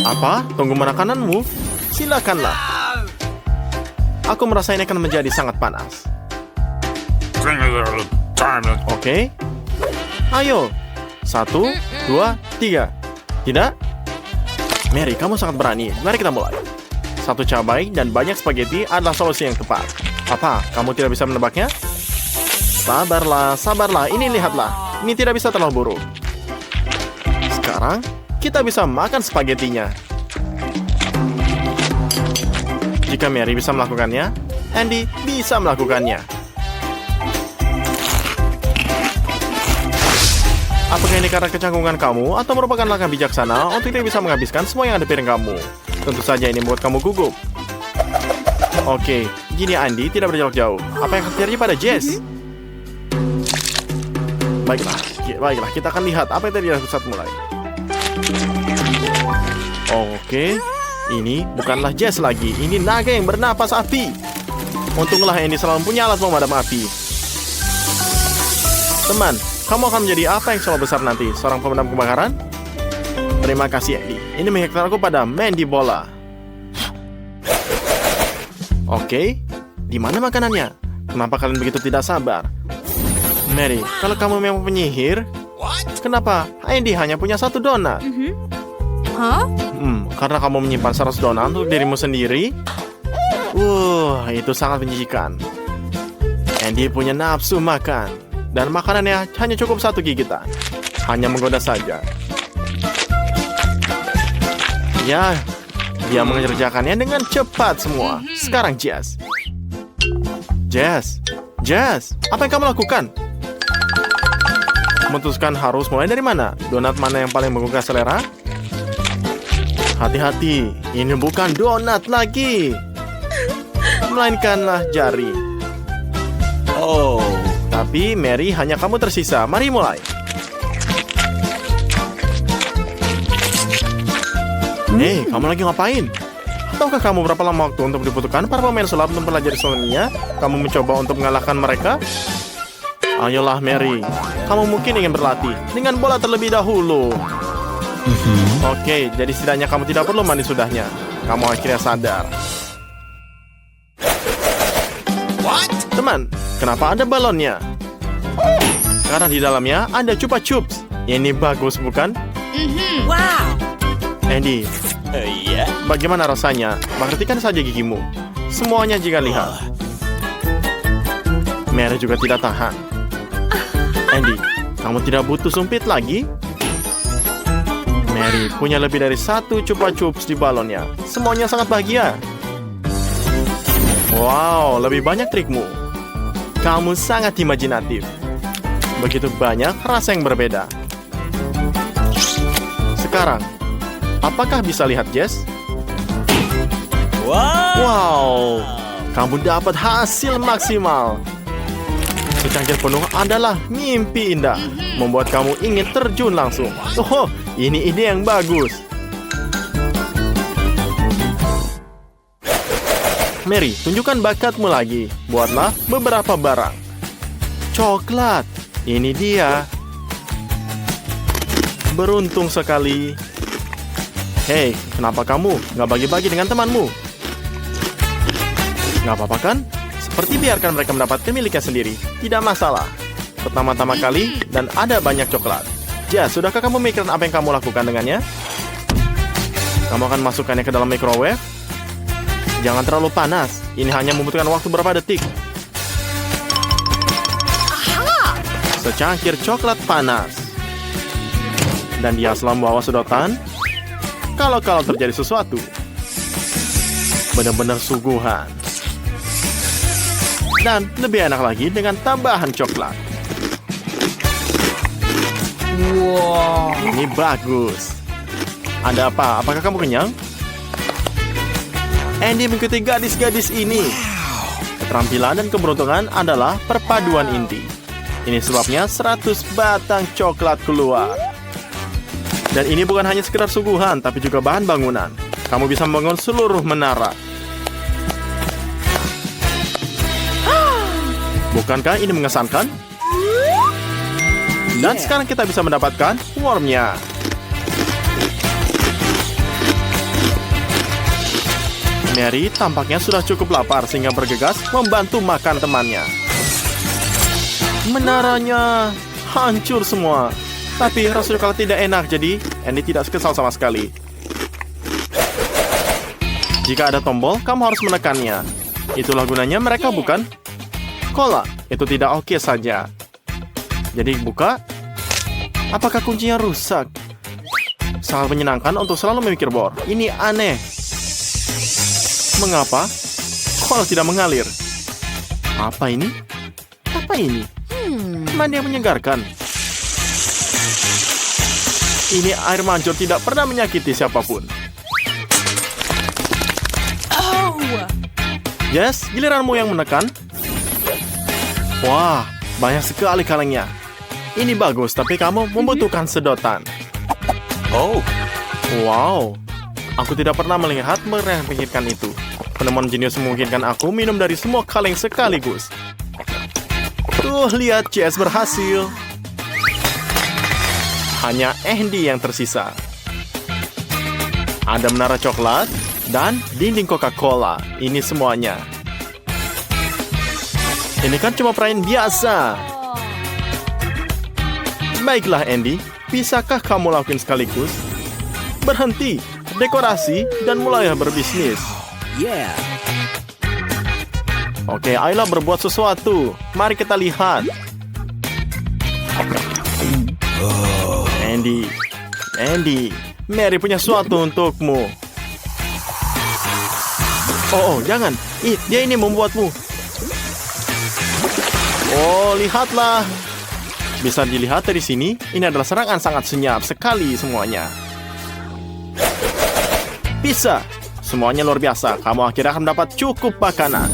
Apa? Tunggu makananmu? Silakanlah. Aku merasa ini akan menjadi sangat panas. Oke. Ayo. 1, 2, 3. Tidak? Mary, kamu sangat berani. Mari kita mulai. 1 cabai dan banyak spaghetti adalah solusi yang tepat. Apa? Kamu tidak bisa menebaknya? Sabarlah, sabarlah. Ini lihatlah. Ini tidak bisa terlalu buruk. Sekarang, kita bisa makan spagettinya. Jika Mary bisa melakukannya, Andy bisa melakukannya. Apakah ini karena kecanggungan kamu atau merupakan langkah bijaksana untuk tidak bisa menghabiskan semua yang ada di piring kamu? Tentu saja ini membuat kamu gugup. Oke, gini Andy tidak berjarak jauh. Apa yang akan terjadi pada Jess? Baiklah, kita akan lihat apa yang terjadi saat mulai. Oke, ini bukanlah Jess lagi. Ini naga yang bernapas api. Untunglah Andy selalu punya alat pemadam api. Teman, kamu akan menjadi apa yang selalu besar nanti? Seorang pemadam kebakaran? Terima kasih Andy. Ini mengingatkan aku pada Mandy Bola. Oke, di mana makanannya? Kenapa kalian begitu tidak sabar? Mary, kalau kamu memang penyihir, kenapa Andy hanya punya 1 donat? Karena kamu menyimpan 100 donat untuk dirimu sendiri? Itu sangat menjijikan. Andy punya nafsu makan, dan makanannya hanya cukup 1 gigitan. Hanya menggoda saja. Ya, dia mengerjakannya dengan cepat semua. Sekarang Jess, apa yang kamu lakukan? Memutuskan harus mulai dari mana? Donat mana yang paling menggugah selera? Hati-hati, ini bukan donat lagi, melainkanlah jari. Tapi Mary, hanya kamu tersisa. Mari mulai. Kamu lagi ngapain? Tahukah kamu berapa lama waktu untuk dibutuhkan para pemain sulap untuk mempelajari seninya? Kamu mencoba untuk mengalahkan mereka? Ayolah Mary, kamu mungkin ingin berlatih dengan bola terlebih dahulu. Oke, jadi setidaknya kamu tidak perlu mandi sudahnya. Kamu akhirnya sadar. Teman, kenapa ada balonnya? Karena di dalamnya ada Chupa Chups. Ini bagus, bukan? Wow. Andy, bagaimana rasanya? Perhatikan saja gigimu. Semuanya jika lihat. Mary juga tidak tahan. Andy, kamu tidak butuh sumpit lagi? Mary punya lebih dari 1 Chupa Chups di balonnya. Semuanya sangat bahagia. Wow, lebih banyak trikmu. Kamu sangat imajinatif. Begitu banyak rasa yang berbeda. Sekarang, apakah bisa lihat Jess? Wow, kamu dapat hasil maksimal. Secangkir penuh adalah mimpi indah, membuat kamu ingin terjun langsung. Ini ide yang bagus. Mary, tunjukkan bakatmu lagi. Buatlah beberapa barang. Coklat, ini dia. Beruntung sekali. Hei, kenapa kamu nggak bagi-bagi dengan temanmu? Nggak apa-apa kan? Seperti biarkan mereka mendapatkan miliknya sendiri. Tidak masalah. Pertama-tama kali, dan ada banyak coklat. Jess, sudahkah kamu memikirkan apa yang kamu lakukan dengannya? Kamu akan masukkannya ke dalam microwave? Jangan terlalu panas. Ini hanya membutuhkan waktu beberapa detik. Secangkir coklat panas. Dan dia selalu membawa sedotan. Kalau terjadi sesuatu. Benar-benar suguhan. Dan lebih enak lagi dengan tambahan coklat. Wow, ini bagus. Ada apa? Apakah kamu kenyang? Andy mengikuti gadis-gadis ini. Keterampilan dan keberuntungan adalah perpaduan inti. Ini sebabnya 100 batang coklat keluar. Dan ini bukan hanya sekedar suguhan, tapi juga bahan bangunan. Kamu bisa membangun seluruh menara. Bukankah ini mengesankan? Dan sekarang kita bisa mendapatkan wormnya. Mary tampaknya sudah cukup lapar sehingga bergegas membantu makan temannya. Menaranya hancur semua. Tapi rasa coklat tidak enak, jadi Andy tidak kesal sama sekali. Jika ada tombol, kamu harus menekannya. Itulah gunanya mereka, bukan? Cola, itu tidak oke saja. Jadi buka. Apakah kuncinya rusak? Sangat menyenangkan untuk selalu memikir bor. Ini aneh. Mengapa cola tidak mengalir? Apa ini? Apa ini? Mandi yang menyegarkan. Ini air mancur tidak pernah menyakiti siapapun. Yes, giliranmu yang menekan. Wah, banyak sekali kalengnya. Ini bagus, tapi kamu membutuhkan sedotan. Oh, wow. Aku tidak pernah melihat mereka memikirkan itu. Penemuan jenius memungkinkan aku minum dari semua kaleng sekaligus. Tuh, lihat, Jess berhasil. Hanya Andy yang tersisa. Ada menara coklat dan dinding Coca-Cola. Ini semuanya. Ini kan cuma perayaan biasa. Baiklah, Andy. Bisakah kamu lakuin sekaligus? Berhenti, dekorasi, dan mulailah berbisnis. Yeah. Oke, ayolah berbuat sesuatu. Mari kita lihat. Andy, Mary punya sesuatu untukmu. Oh, jangan. Dia ini membuatmu. Oh, lihatlah. Bisa dilihat dari sini, ini adalah serangan sangat senyap sekali semuanya. Bisa. Semuanya luar biasa. Kamu akhirnya akan mendapat cukup makanan.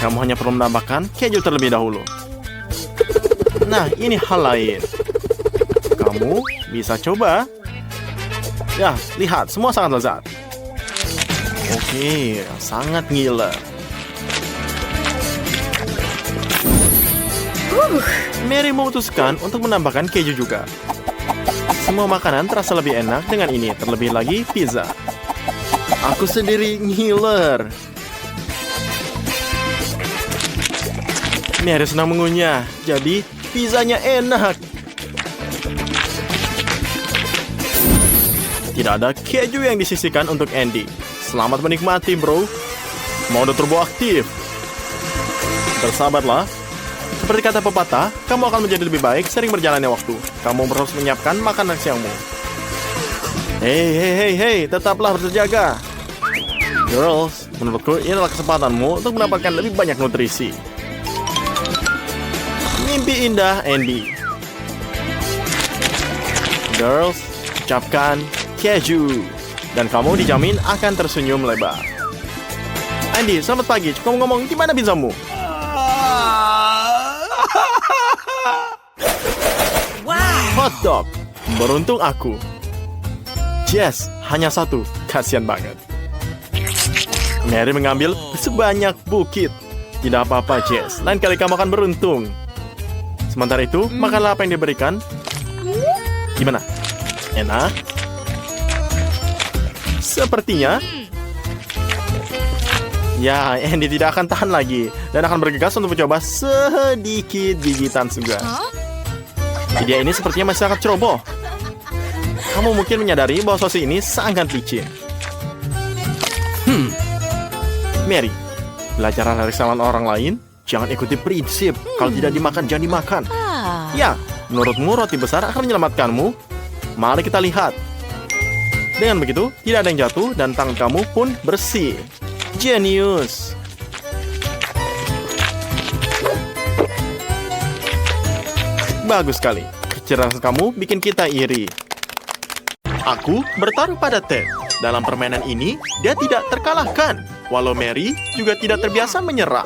Kamu hanya perlu menambahkan keju terlebih dahulu. Nah, ini hal lain. Kamu bisa coba. Ya, lihat, semua sangat lezat. Oke, sangat ngiler. Mary memutuskan untuk menambahkan keju juga. Semua makanan terasa lebih enak dengan ini, terlebih lagi pizza. Aku sendiri ngiler. Mary senang mengunyah, jadi pizzanya enak. Tidak ada keju yang disisihkan untuk Andy. Selamat menikmati, bro. Mode turbo aktif. Bersabarlah. Seperti kata pepatah, kamu akan menjadi lebih baik sering berjalannya waktu. Kamu harus menyiapkan makanan siangmu. Hei, tetaplah berjaga. Girls, menurutku ini adalah kesempatanmu untuk mendapatkan lebih banyak nutrisi. Mimpi indah, Andy. Girls, ucapkan keju. Dan kamu dijamin akan tersenyum lebar. Andy, selamat pagi. Kamu ngomong gimana pizzamu? Hotdog. Beruntung aku. Jess, hanya satu. Kasian banget. Mary mengambil sebanyak bukit. Tidak apa-apa, Jess. Lain kali kamu akan beruntung. Sementara itu, makanlah apa yang diberikan. Gimana? Enak? Sepertinya. Ya, Andy tidak akan tahan lagi. Dan akan bergegas untuk mencoba sedikit gigitan juga. Ide ini sepertinya masih sangat ceroboh. Kamu mungkin menyadari bahwa sosis ini sangat licin. Mary, belajarlah dari kesalahan orang lain. Jangan ikuti prinsip, kalau tidak dimakan, jangan dimakan. Ya, menurutmu roti besar akan menyelamatkanmu? Mari kita lihat. Dengan begitu, tidak ada yang jatuh dan tangan kamu pun bersih. Jenius. Bagus sekali. Kecerdasan kamu bikin kita iri. Aku bertaruh pada Ted. Dalam permainan ini, dia tidak terkalahkan. Walau Mary juga tidak terbiasa menyerah.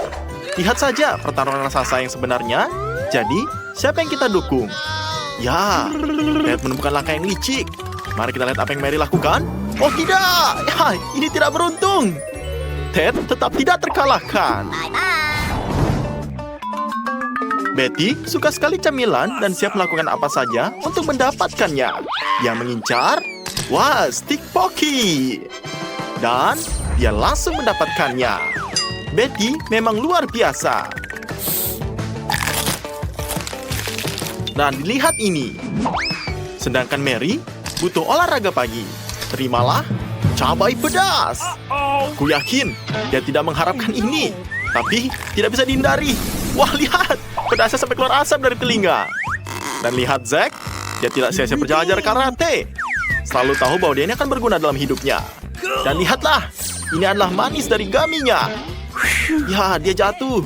Lihat saja pertarungan raksasa yang sebenarnya. Jadi, siapa yang kita dukung? Ya, Ted menemukan langkah yang licik. Mari kita lihat apa yang Mary lakukan. Oh tidak, ya, ini tidak beruntung. Ted tetap tidak terkalahkan. Betty suka sekali camilan dan siap melakukan apa saja untuk mendapatkannya. Dia mengincar, wah, stick Pocky. Dan dia langsung mendapatkannya. Betty memang luar biasa. Dan lihat ini. Sedangkan Mary butuh olahraga pagi. Terimalah cabai pedas. Aku yakin dia tidak mengharapkan ini. Tapi tidak bisa dihindari. Wah, lihat. Pedasnya sampai keluar asap dari telinga. Dan lihat Zack. Dia tidak sia-sia belajar karate. Selalu tahu bahwa dia ini akan berguna dalam hidupnya. Dan lihatlah. Ini adalah manis dari gaminya. Ya, dia jatuh.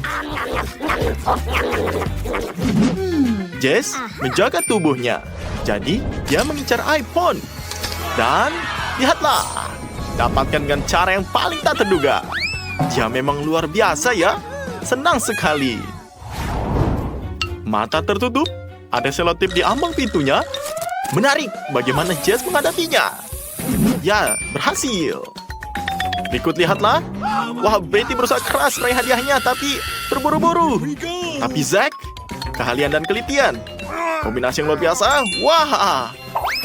Jess menjaga tubuhnya. Jadi, dia mengincar iPhone. Dan, lihatlah. Dapatkan dengan cara yang paling tak terduga. Dia memang luar biasa ya. Senang sekali. Mata tertutup. Ada selotip di ambang pintunya. Menarik. Bagaimana Jess menghadapinya? Ya, berhasil. Berikut lihatlah. Wah, Betty berusaha keras meraih hadiahnya, tapi terburu-buru. Tapi Zack, keahlian dan kelitian. Kombinasi yang luar biasa. Wah,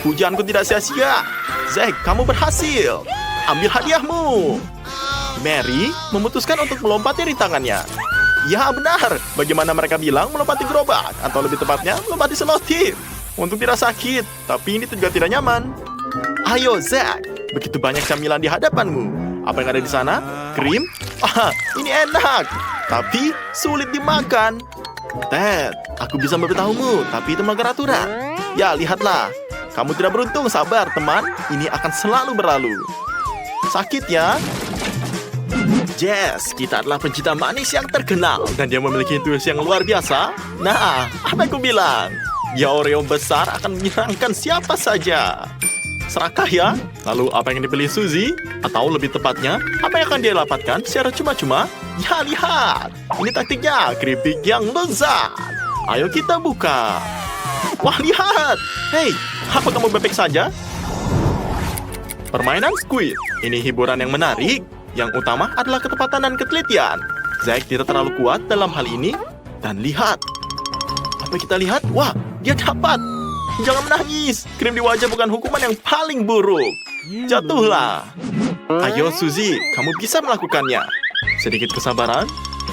pujianku tidak sia-sia. Zack, kamu berhasil. Ambil hadiahmu. Mary memutuskan untuk melompati rintangannya. Ya, benar. Bagaimana mereka bilang melompati gerobak, atau lebih tepatnya melompati selotip. Untuk tidak sakit, tapi ini juga tidak nyaman. Ayo, Zack. Begitu banyak camilan di hadapanmu. Apa yang ada di sana? Krim? Ah, ini enak. Tapi sulit dimakan. Ted, aku bisa memberitahumu, tapi itu melanggar aturan. Ya, lihatlah. Kamu tidak beruntung, sabar, teman. Ini akan selalu berlalu. Sakit ya? Jess, kita adalah pencinta manis yang terkenal. Dan dia memiliki intuisi yang luar biasa. Nah, apa yang aku bilang? Ya, Oreo besar akan menyerangkan siapa saja. Serakah ya? Lalu apa yang dipilih Suzy? Atau lebih tepatnya, apa yang akan dia dapatkan secara cuma-cuma? Ya, lihat. Ini taktiknya, keripik yang lezat. Ayo kita buka. Wah, lihat. Hei, apa kamu bebek saja? Permainan Squid. Ini hiburan yang menarik. Yang utama adalah ketepatan dan ketelitian. Zack tidak terlalu kuat dalam hal ini. Dan lihat. Apa kita lihat? Wah, dia dapat. Jangan menangis. Krim di wajah bukan hukuman yang paling buruk. Jatuhlah. Ayo Suzy, kamu bisa melakukannya. Sedikit kesabaran.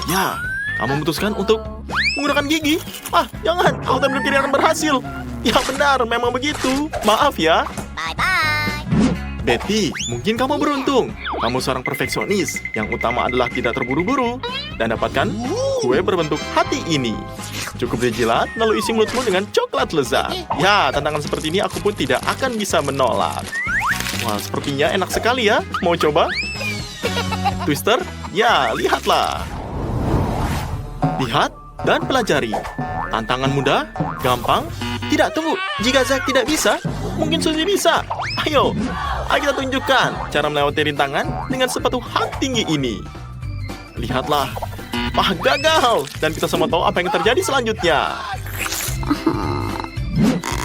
Ya, kamu memutuskan untuk menggunakan gigi. Ah, jangan. Aku tak berpikir akan berhasil. Ya benar, memang begitu. Maaf ya. Bye-bye. Betty, mungkin kamu beruntung. Kamu seorang perfeksionis. Yang utama adalah tidak terburu-buru. Dan dapatkan kue berbentuk hati ini. Cukup dijilat, lalu isi mulutmu dengan coklat lezat. Ya, tantangan seperti ini aku pun tidak akan bisa menolak. Wah, sepertinya enak sekali ya. Mau coba? Twister? Ya, lihatlah. Lihat dan pelajari. Tantangan mudah, gampang. Tidak, tunggu. Jika Zack tidak bisa, mungkin Suzy bisa. Ayo kita tunjukkan cara melewati rintangan dengan sepatu hak tinggi ini. Lihatlah. Wah, gagal. Dan kita semua tahu apa yang terjadi selanjutnya.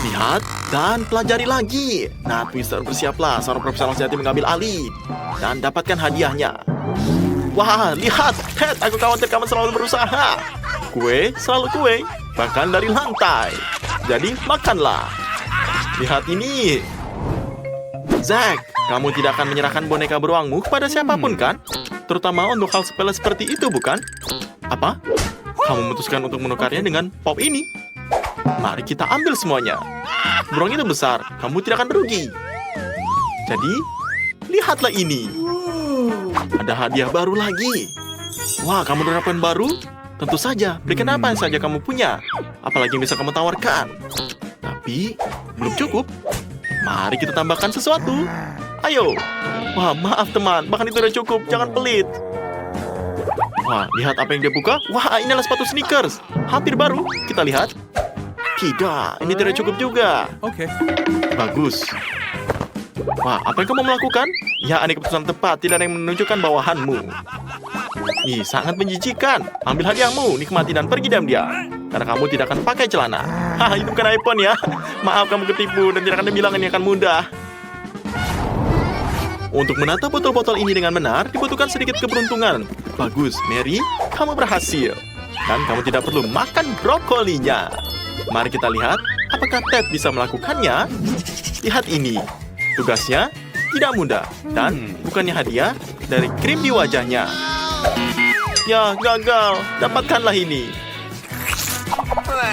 Lihat dan pelajari lagi. Nah, Twister, bersiaplah. Seorang profesional sejati mengambil alih. Dan dapatkan hadiahnya. Wah, lihat. Ted, aku khawatir kamu selalu berusaha. Kue, selalu kue. Bahkan dari lantai. Jadi, makanlah. Lihat ini. Zack, kamu tidak akan menyerahkan boneka beruangmu kepada siapapun, kan? Terutama untuk hal sepele seperti itu, bukan? Apa? Kamu memutuskan untuk menukarnya dengan pop ini? Mari kita ambil semuanya. Beruang itu besar, kamu tidak akan merugi. Jadi, lihatlah ini. Ada hadiah baru lagi. Wah, kamu menerapkan baru? Tentu saja, berikan apa yang saja kamu punya. Apalagi yang bisa kamu tawarkan. Tapi, belum cukup. Mari kita tambahkan sesuatu. Ayo. Wah, maaf teman, bahkan itu sudah cukup, jangan pelit. Wah, lihat apa yang dia buka. Wah, ini adalah sepatu sneakers. Hampir baru, kita lihat. Tidak, ini tidak cukup juga. Oke. Bagus. Wah, apa yang kamu melakukan? Ya, ini keputusan tepat, tidak ada yang menunjukkan bawahanmu. Ih, sangat menjijikan. Ambil hadiahmu, nikmati dan pergi diam-diam. Karena kamu tidak akan pakai celana. Hah, itu bukan iPhone ya. Maaf kamu ketipu dan tidak akan bilang ini akan mudah. Untuk menata botol-botol ini dengan benar, dibutuhkan sedikit keberuntungan. Bagus, Mary, kamu berhasil. Dan kamu tidak perlu makan brokolinya. Mari kita lihat, apakah Ted bisa melakukannya? Lihat ini. Tugasnya, tidak mudah. Dan bukannya hadiah dari krim di wajahnya. Ya, gagal. Dapatkanlah ini.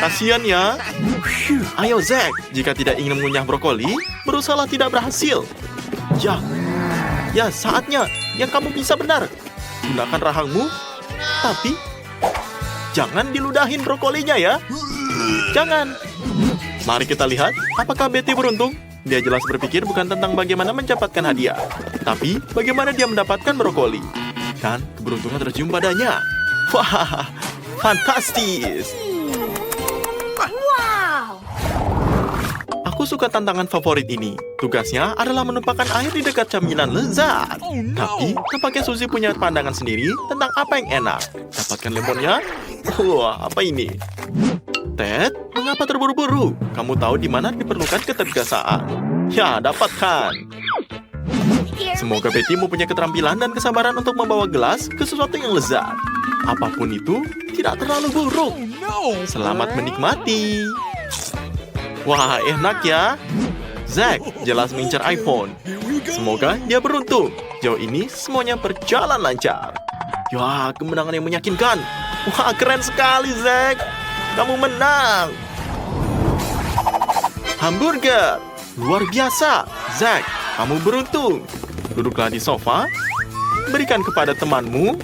Kasian ya. Ayo Zack, jika tidak ingin mengunyah brokoli, berusahalah tidak berhasil. Ya, saatnya yang kamu bisa benar. Gunakan rahangmu, tapi jangan diludahin brokolinya ya. Jangan. Mari kita lihat, apakah Betty beruntung? Dia jelas berpikir bukan tentang bagaimana mendapatkan hadiah, tapi bagaimana dia mendapatkan brokoli. Dan keberuntungan tercium padanya. Wah, fantastis. Wow. Aku suka tantangan favorit ini. Tugasnya adalah menumpahkan air di dekat camilan lezat. Tapi tampaknya Suzy punya pandangan sendiri tentang apa yang enak. Dapatkan lemonnya. Wah, apa ini? Ted, mengapa terburu-buru? Kamu tahu di mana diperlukan ketegasan. Ya, dapatkan. Semoga Betty mempunyai keterampilan dan kesabaran untuk membawa gelas ke sesuatu yang lezat. Apapun itu, tidak terlalu buruk. Selamat menikmati. Wah, enak ya. Zack jelas mengincar iPhone. Semoga dia beruntung. Jauh ini semuanya berjalan lancar. Ya, kemenangan yang meyakinkan. Wah, keren sekali, Zack. Kamu menang. Hamburger. Luar biasa. Zack, kamu beruntung. Duduklah di sofa. Berikan kepada temanmu.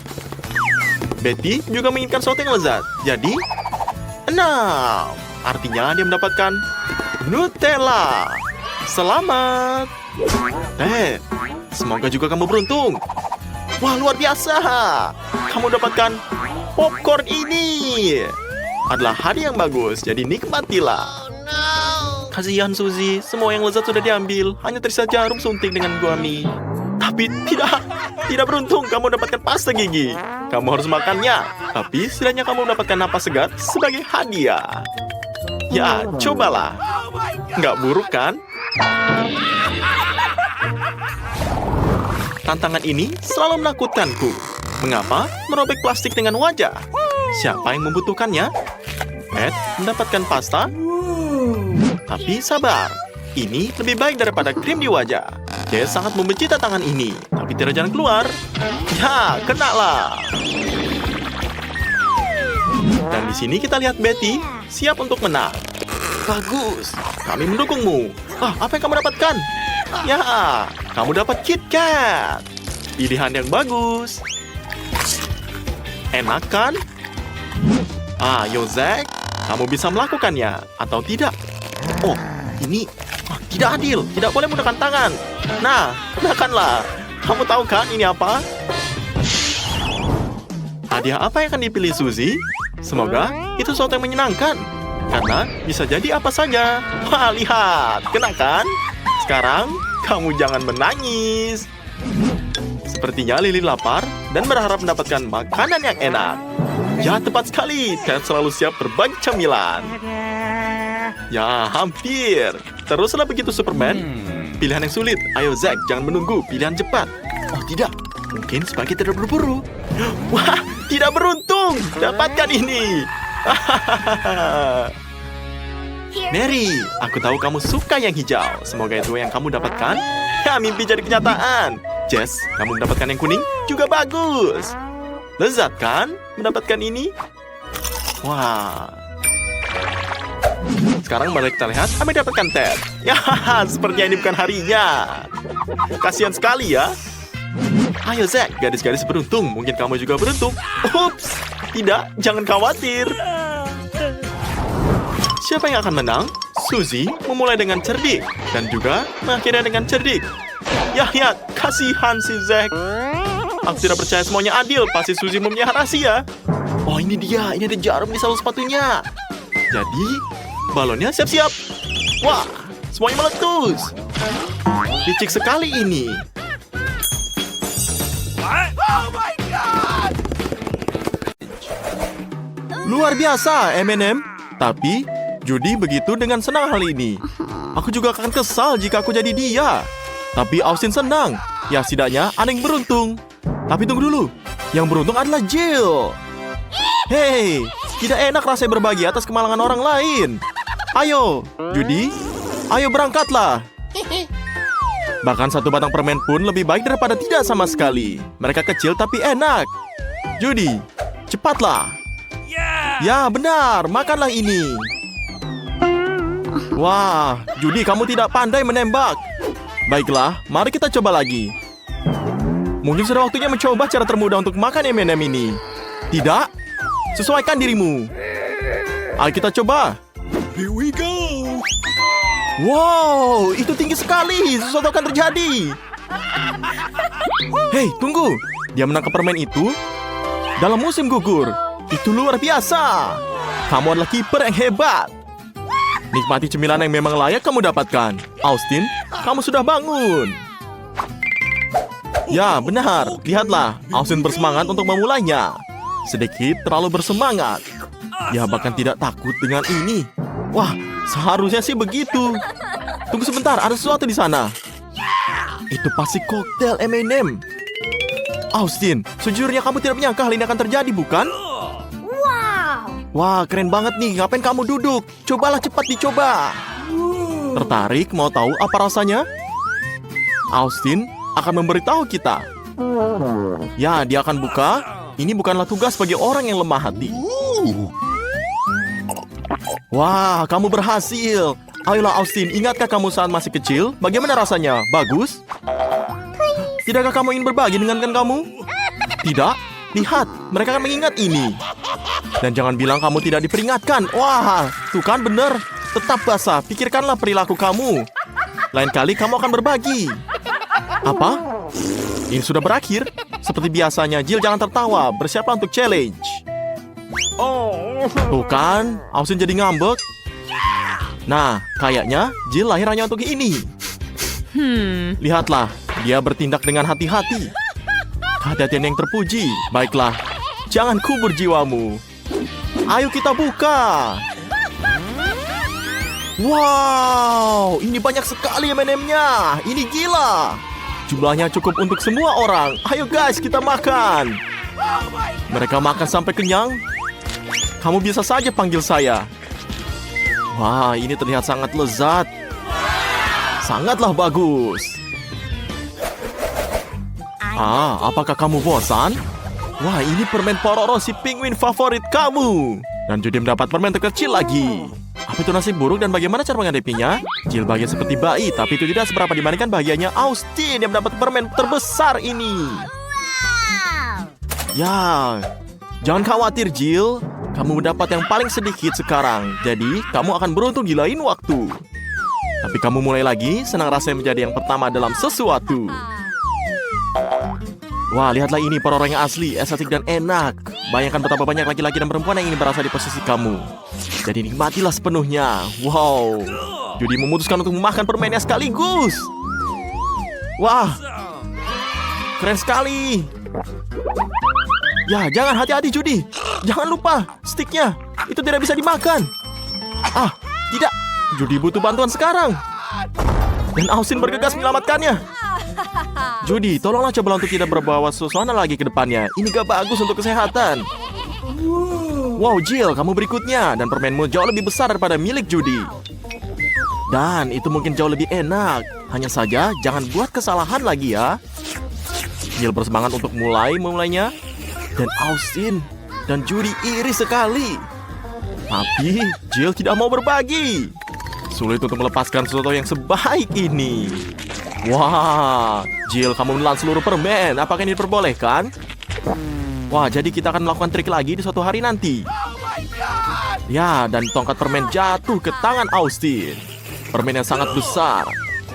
Betty juga menginginkan sesuatu yang lezat. Jadi, 6. Artinya dia mendapatkan Nutella. Selamat. Semoga juga kamu beruntung. Wah, luar biasa. Kamu dapatkan popcorn ini. Adalah hadiah yang bagus, jadi nikmatilah. Kasihan Suzy, semua yang lezat sudah diambil. Hanya tersisa jarum suntik dengan gummy. Tapi tidak beruntung kamu dapatkan pasta gigi. Kamu harus makannya. Tapi setidaknya kamu mendapatkan napas segar sebagai hadiah. Ya, cobalah. Nggak buruk kan? Tantangan ini selalu menakutkanku. Mengapa merobek plastik dengan wajah? Siapa yang membutuhkannya? Ed mendapatkan pasta. Tapi sabar, ini lebih baik daripada krim di wajah. Dia sangat membenci tantangan ini, tapi tidak jalan keluar. Ya, kenalah. Dan di sini kita lihat Betty siap untuk menang. Bagus, kami mendukungmu. Apa yang kamu dapatkan? Ya, kamu dapat KitKat. Pilihan yang bagus. Enak kan? Ayo Zack, kamu bisa melakukannya atau tidak? Oh, ini tidak adil. Tidak boleh menggunakan tangan. Nah, gunakanlah. Kamu tahu kan ini apa? Hadiah apa yang akan dipilih Suzy? Semoga itu sesuatu yang menyenangkan. Karena bisa jadi apa saja. Wah, lihat. Kena kan? Sekarang, kamu jangan menangis. Sepertinya Lily lapar dan berharap mendapatkan makanan yang enak. Ya, tepat sekali. Ted selalu siap berbagi camilan. Ya, hampir. Teruslah begitu, Superman. Pilihan yang sulit. Ayo, Zack, jangan menunggu. Pilihan cepat. Oh, tidak. Mungkin sebagai tidak berburu. Wah, tidak beruntung. Dapatkan ini. Mary, aku tahu kamu suka yang hijau. Semoga itu yang kamu dapatkan. Ya, mimpi jadi kenyataan. Jess, kamu mendapatkan yang kuning juga bagus. Lezat kan mendapatkan ini? Wah. Sekarang mari kita lihat apa yang dapatkan Ted. Ya, sepertinya ini bukan harinya. Kasihan sekali ya. Ayo Zack, gadis-gadis beruntung. Mungkin kamu juga beruntung. Ups, tidak, jangan khawatir. Siapa yang akan menang? Suzy memulai dengan cerdik dan juga mengakhiri dengan cerdik. Ya, kasihan si Zack. Aku tidak percaya semuanya adil. Pasti Suzy mempunyai rahasia. Oh, ini dia. Ini ada jarum di salah sepatunya. Jadi, balonnya siap-siap. Wah, semuanya meletus. Licik sekali ini. Oh my God! Luar biasa, M&M. Tapi, Judy begitu dengan senang hal ini. Aku juga akan kesal jika aku jadi dia. Tapi Austin senang. Ya, setidaknya ada yang beruntung. Tapi tunggu dulu. Yang beruntung adalah Jill. Hei, tidak enak rasanya berbagi atas kemalangan orang lain. Ayo, Judy. Ayo berangkatlah. Bahkan satu batang permen pun lebih baik daripada tidak sama sekali. Mereka kecil tapi enak. Judy, cepatlah. Ya, benar. Makanlah ini. Wah, Judy, kamu tidak pandai menembak. Baiklah, mari kita coba lagi. Mungkin sudah waktunya mencoba cara termudah untuk makan M&M ini. Tidak? Sesuaikan dirimu. Ayo kita coba. Here we go. Wow, itu tinggi sekali. Sesuatu akan terjadi. Hei, tunggu. Dia menangkap permen itu dalam musim gugur. Itu luar biasa. Kamu adalah kiper yang hebat. Nikmati cemilan yang memang layak kamu dapatkan. Austin, kamu sudah bangun. Ya, benar. Lihatlah, Austin bersemangat untuk memulainya. Sedikit terlalu bersemangat. Ya, bahkan tidak takut dengan ini. Wah, seharusnya sih begitu. Tunggu sebentar, ada sesuatu di sana. Itu pasti koktail M&M. Austin, sejujurnya kamu tidak menyangka hal ini akan terjadi, bukan? Wah, keren banget nih. Ngapain kamu duduk? Cobalah cepat dicoba. Tertarik mau tahu apa rasanya? Austin akan memberitahu kita. Ya, dia akan buka. Ini bukanlah tugas bagi orang yang lemah hati. Wah, kamu berhasil. Ayolah Austin, ingatkah kamu saat masih kecil? Bagaimana rasanya? Bagus? Tidakkah kamu ingin berbagi dengan kamu? Tidak? Lihat, mereka akan mengingat ini. Dan jangan bilang kamu tidak diperingatkan. Wah, tuh kan bener. Tetap basah, pikirkanlah perilaku kamu. Lain kali kamu akan berbagi. Apa? Ini sudah berakhir. Seperti biasanya, Jill jangan tertawa. Bersiaplah untuk challenge. Tuh kan, Austin jadi ngambek. Nah, kayaknya Jill lahir hanya untuk ini. Lihatlah, dia bertindak dengan hati-hati. Kehati-hatian yang terpuji. Baiklah, jangan kubur jiwamu. Ayo kita buka. Wow, ini banyak sekali M&M-nya. Ini gila. Jumlahnya cukup untuk semua orang. Ayo guys, kita makan. Mereka makan sampai kenyang. Kamu bisa saja panggil saya. Wah, ini terlihat sangat lezat. Sangatlah bagus. Apakah kamu bosan? Wah, ini permen Pororo si penguin favorit kamu. Dan Judy mendapat permen terkecil lagi. Apa itu nasib buruk dan bagaimana cara menghadapinya? Jill bahagia seperti bayi, tapi itu tidak seberapa dibandingkan bahagianya Austin yang mendapat permen terbesar ini. Ya, jangan khawatir Jill. Kamu mendapat yang paling sedikit sekarang. Jadi, kamu akan beruntung di lain waktu. Tapi kamu mulai lagi, senang rasanya menjadi yang pertama dalam sesuatu. Wah, lihatlah ini Pororo yang asli, estetik dan enak. Bayangkan betapa banyak laki-laki dan perempuan yang ingin berasa di posisi kamu. Jadi nikmatilah sepenuhnya. Wow, Judy memutuskan untuk memakan permennya sekaligus. Wah, keren sekali. Ya, jangan, hati-hati Judy. Jangan lupa, sticknya. Itu tidak bisa dimakan. Tidak. Judy butuh bantuan sekarang. Dan Austin bergegas menyelamatkannya. Judy, tolonglah coba untuk tidak berbawa suasana lagi ke depannya. Ini gak bagus untuk kesehatan. Wow, Jill, kamu berikutnya. Dan permenmu jauh lebih besar daripada milik Judy. Dan itu mungkin jauh lebih enak. Hanya saja, jangan buat kesalahan lagi ya. Jill bersemangat untuk mulainya. Dan Austin dan Judy iri sekali. Tapi Jill tidak mau berbagi. Sulit untuk melepaskan sesuatu yang sebaik ini. Wah, Jill, kamu menelan seluruh permen. Apakah ini diperbolehkan? Wah, jadi kita akan melakukan trik lagi di suatu hari nanti. Ya, dan tongkat permen jatuh ke tangan Austin. Permen yang sangat besar.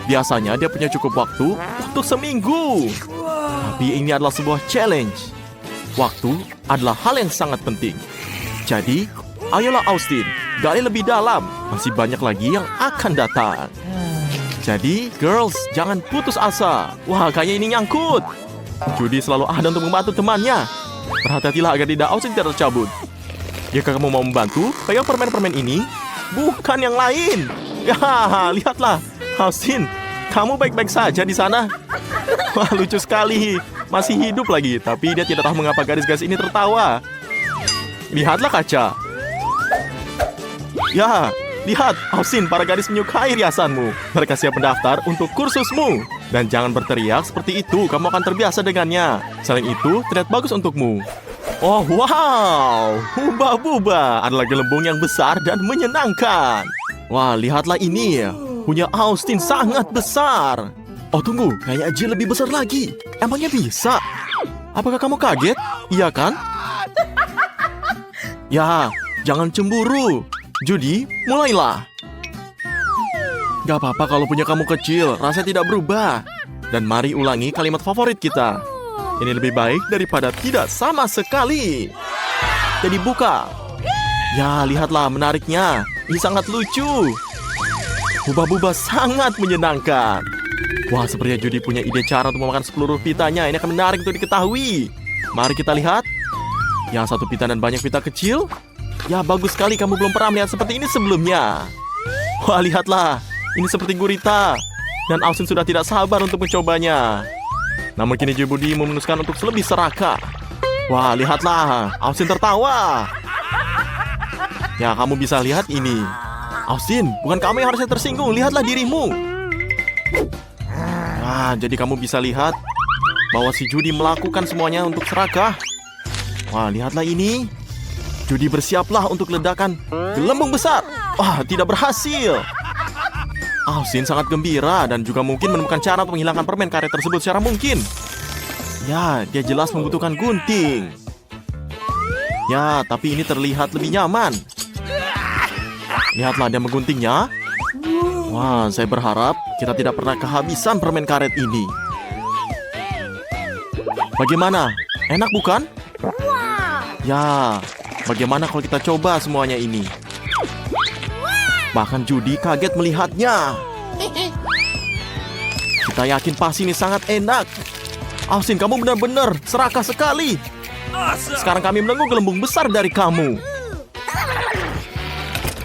Biasanya dia punya cukup waktu untuk seminggu. Tapi ini adalah sebuah challenge. Waktu adalah hal yang sangat penting. Jadi, ayolah Austin, gali lebih dalam. Masih banyak lagi yang akan datang. Jadi, girls, jangan putus asa. Wah, kayaknya ini nyangkut. Judy selalu ada untuk membantu temannya. Berhati-hatilah agar tidak Austin tidak tercabut. Jika kamu mau membantu, pegang permen-permen ini, bukan yang lain. Ya, lihatlah, Austin, kamu baik-baik saja di sana. Wah, lucu sekali. Masih hidup lagi, tapi dia tidak tahu mengapa gadis-gadis ini tertawa. Lihatlah kaca. Ya, Lihat, Austin, para gadis menyukai riasanmu. Mereka siap mendaftar untuk kursusmu. Dan jangan berteriak seperti itu, kamu akan terbiasa dengannya. Selain itu, terlihat bagus untukmu. Oh, wow! Huba-buba adalah gelembung yang besar dan menyenangkan. Wah, lihatlah ini. Punya Austin sangat besar. Oh, tunggu. Kayaknya Jill lebih besar lagi. Emangnya bisa? Apakah kamu kaget? Iya kan? Ya, jangan cemburu. Judy, mulailah. Gak apa-apa kalau punya kamu kecil, rasanya tidak berubah. Dan mari ulangi kalimat favorit kita. Ini lebih baik daripada tidak sama sekali. Jadi buka. Ya, lihatlah menariknya. Ini sangat lucu. Buba-buba sangat menyenangkan. Wah, sepertinya Judy punya ide cara untuk memakan seluruh pitanya. Ini akan menarik untuk diketahui. Mari kita lihat. Ya, satu pita dan banyak pita kecil. Ya, bagus sekali, kamu belum pernah melihat seperti ini sebelumnya. Wah, lihatlah. Ini seperti gurita. Dan Austin sudah tidak sabar untuk mencobanya. Namun kini Judy memutuskan untuk lebih serakah. Wah, lihatlah. Austin tertawa. Ya, kamu bisa lihat ini. Austin, bukan kamu yang harusnya tersinggung. Lihatlah dirimu. Nah, jadi kamu bisa lihat bahwa si Judy melakukan semuanya untuk serakah. Wah, lihatlah ini. Judy bersiaplah untuk ledakan gelembung besar. Wah, tidak berhasil. Austin sangat gembira dan juga mungkin menemukan cara untuk menghilangkan permen karet tersebut secara mungkin. Ya, dia jelas membutuhkan gunting. Ya, tapi ini terlihat lebih nyaman. Lihatlah dia mengguntingnya. Wah, saya berharap kita tidak pernah kehabisan permen karet ini. Bagaimana? Enak bukan? Ya, bagaimana kalau kita coba semuanya ini? Bahkan Judy kaget melihatnya. Kita yakin pasti ini sangat enak. Austin, kamu benar-benar serakah sekali. Sekarang kami menunggu gelembung besar dari kamu.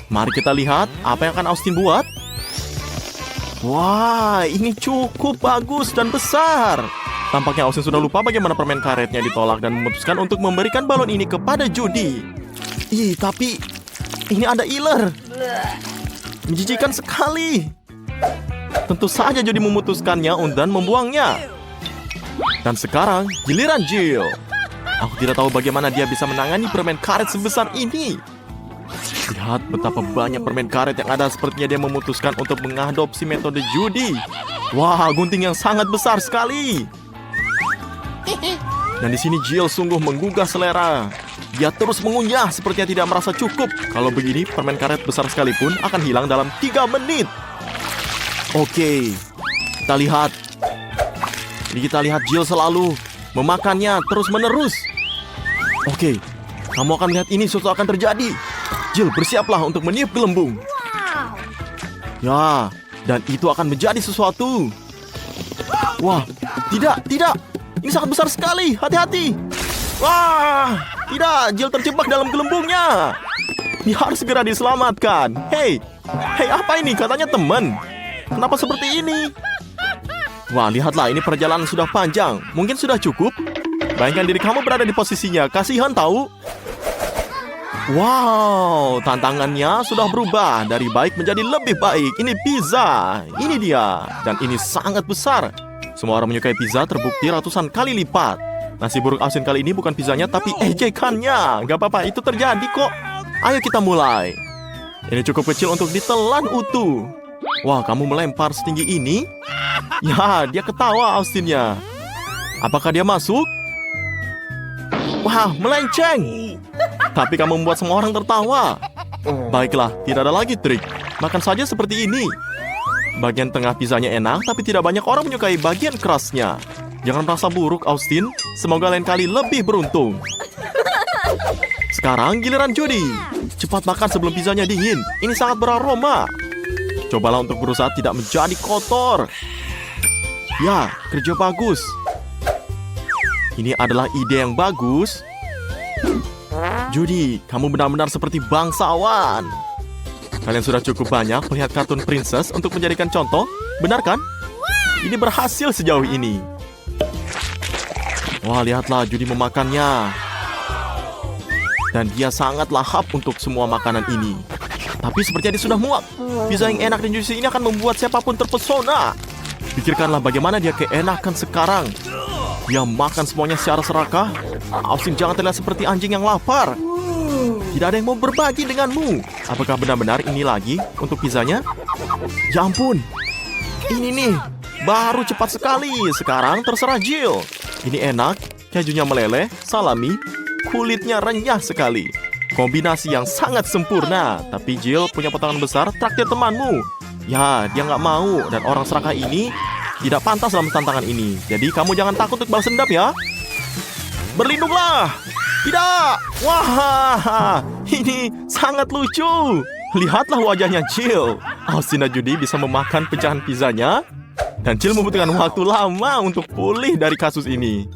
Mari kita lihat apa yang akan Austin buat. Wah, ini cukup bagus dan besar. Tampaknya Austin sudah lupa bagaimana permen karetnya ditolak dan memutuskan untuk memberikan balon ini kepada Judy. Ih, tapi ini ada iler. Menjijikan sekali. Tentu saja Judy memutuskannya dan membuangnya. Dan sekarang giliran Jill. Aku tidak tahu bagaimana dia bisa menangani permen karet sebesar ini. Lihat betapa banyak permen karet yang ada. Sepertinya dia memutuskan untuk mengadopsi metode Judy. Wah, gunting yang sangat besar sekali. Dan di sini Jill sungguh menggugah selera. Dia terus mengunyah sepertinya tidak merasa cukup. Kalau begini, permen karet besar sekalipun akan hilang dalam 3 menit. Oke, kita lihat. Jadi kita lihat Jill selalu memakannya terus-menerus. Oke, kamu akan melihat ini sesuatu akan terjadi. Jill, bersiaplah untuk meniup gelembung. Ya, dan itu akan menjadi sesuatu. Wah, tidak. Ini sangat besar sekali. Hati-hati. Wah, tidak. Jill terjebak dalam gelembungnya. Ini harus segera diselamatkan. Hei, apa ini? Katanya teman. Kenapa seperti ini? Wah, lihatlah. Ini perjalanan sudah panjang. Mungkin sudah cukup. Bayangkan diri kamu berada di posisinya. Kasihan tahu. Wow, tantangannya sudah berubah dari baik menjadi lebih baik. Ini pizza. Ini dia. Dan ini sangat besar. Semua orang menyukai pizza terbukti ratusan kali lipat. Nasi buruk Austin kali ini bukan pizzanya tapi ejekannya. Gak apa-apa, itu terjadi kok. Ayo kita mulai. Ini cukup kecil untuk ditelan utuh. Wah, kamu melempar setinggi ini? Ya, dia ketawa Austinnya. Apakah dia masuk? Wah, melenceng. Tapi kamu membuat semua orang tertawa. Baiklah, tidak ada lagi trik. Makan saja seperti ini. Bagian tengah pizzanya enak, tapi tidak banyak orang menyukai bagian kerasnya. Jangan merasa buruk, Austin. Semoga lain kali lebih beruntung. Sekarang giliran Judy. Cepat makan sebelum pizzanya dingin. Ini sangat beraroma. Cobalah untuk berusaha tidak menjadi kotor. Ya, kerja bagus. Ini adalah ide yang bagus. Judy, kamu benar-benar seperti bangsawan. Kalian sudah cukup banyak melihat kartun princess untuk menjadikan contoh, benar kan? Ini berhasil sejauh ini. Wah, lihatlah Judy memakannya. Dan dia sangat lahap untuk semua makanan ini. Tapi sepertinya dia sudah muak. Pizza yang enak dan juicy ini akan membuat siapapun terpesona. Pikirkanlah bagaimana dia keenakan sekarang. Dia makan semuanya secara serakah. Austin, jangan terlihat seperti anjing yang lapar. Tidak ada yang mau berbagi denganmu. Apakah benar-benar ini lagi untuk pizzanya? Ya ampun. Ini nih, baru cepat sekali. Sekarang terserah Jill. Ini enak, kejunya meleleh, salami, kulitnya renyah sekali. Kombinasi yang sangat sempurna. Tapi Jill punya potongan besar, traktir temanmu. Ya, dia nggak mau. Dan orang serakah ini tidak pantas dalam tantangan ini. Jadi kamu jangan takut untuk balas dendam ya. Berlindunglah. Tidak. Wah, ini sangat lucu. Lihatlah wajahnya Jill. Austin dan Judy bisa memakan pecahan pizzanya. Dan Jill membutuhkan waktu lama untuk pulih dari kasus ini.